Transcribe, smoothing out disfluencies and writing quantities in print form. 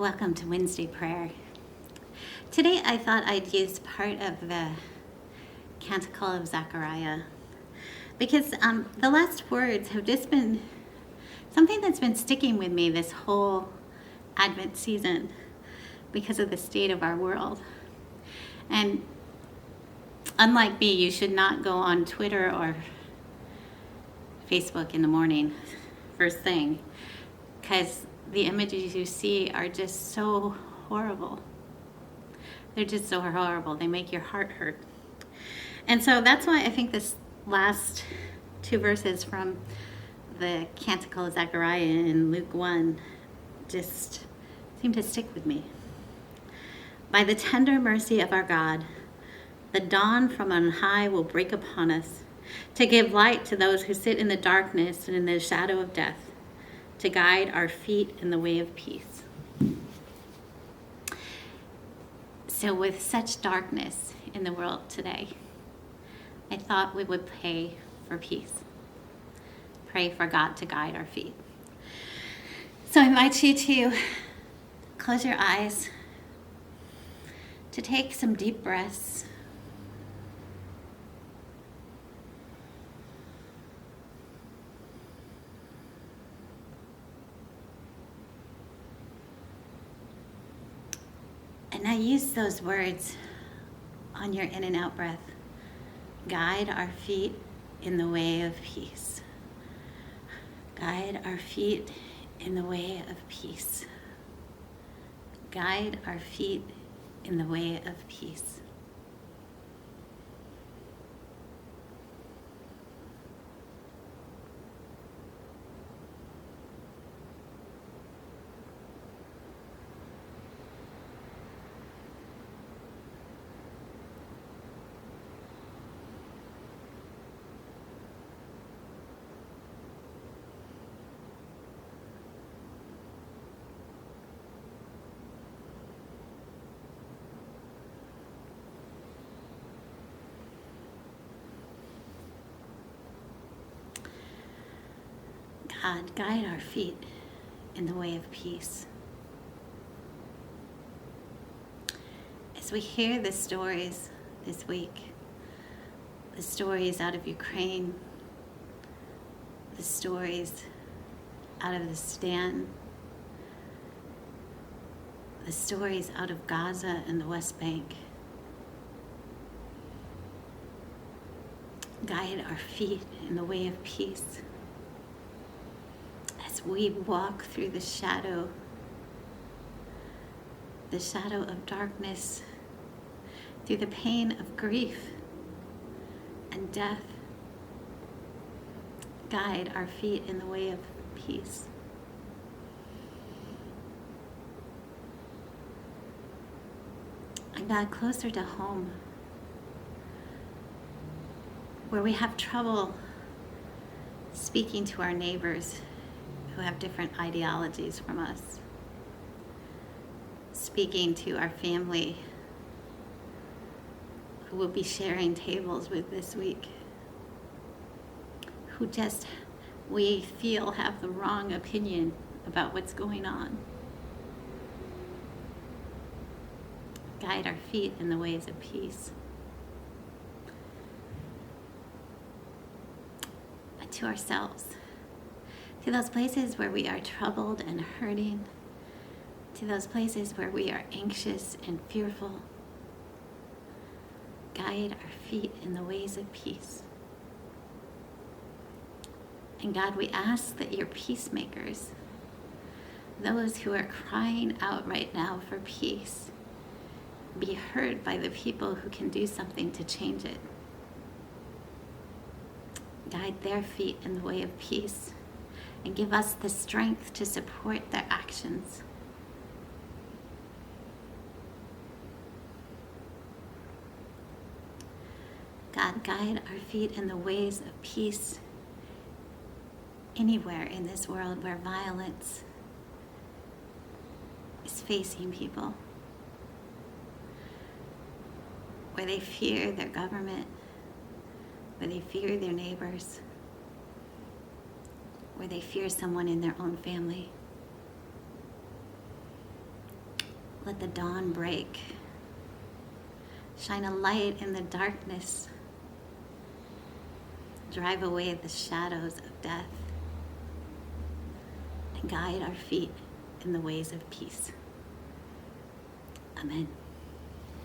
Welcome to Wednesday prayer. Today I thought I'd use part of the Canticle of Zechariah because the last words have just been something that's been sticking with me this whole Advent season because of the state of our world. And unlike me, you should not go on Twitter or Facebook in the morning, first thing, because the images you see are just so horrible. They're just so horrible. They make your heart hurt. And so that's why I think this last two verses from the Canticle of Zechariah in Luke 1 just seem to stick with me. By the tender mercy of our God, the dawn from on high will break upon us to give light to those who sit in the darkness and in the shadow of death, to guide our feet in the way of peace. So with such darkness in the world today, I thought we would pray for peace. Pray for God to guide our feet. So I invite you to close your eyes, to take some deep breaths, and I use those words on your in and out breath. Guide our feet in the way of peace. Guide our feet in the way of peace. Guide our feet in the way of peace. God, guide our feet in the way of peace. As we hear the stories this week, the stories out of Ukraine, the stories out of the Sudan, the stories out of Gaza and the West Bank, guide our feet in the way of peace. As we walk through the shadow of darkness, through the pain of grief and death, guide our feet in the way of peace. And God, closer to home, where we have trouble speaking to our neighbors who have different ideologies from us, speaking to our family who we'll be sharing tables with this week, who just we feel have the wrong opinion about what's going on. Guide our feet in the ways of peace. But to ourselves, to those places where we are troubled and hurting, to those places where we are anxious and fearful, guide our feet in the ways of peace. And God, we ask that your peacemakers, those who are crying out right now for peace, be heard by the people who can do something to change it. Guide their feet in the way of peace, and give us the strength to support their actions. God, guide our feet in the ways of peace anywhere in this world where violence is facing people, where they fear their government, where they fear their neighbors, where they fear someone in their own family. Let the dawn break. Shine a light in the darkness. Drive away the shadows of death. And guide our feet in the ways of peace. Amen.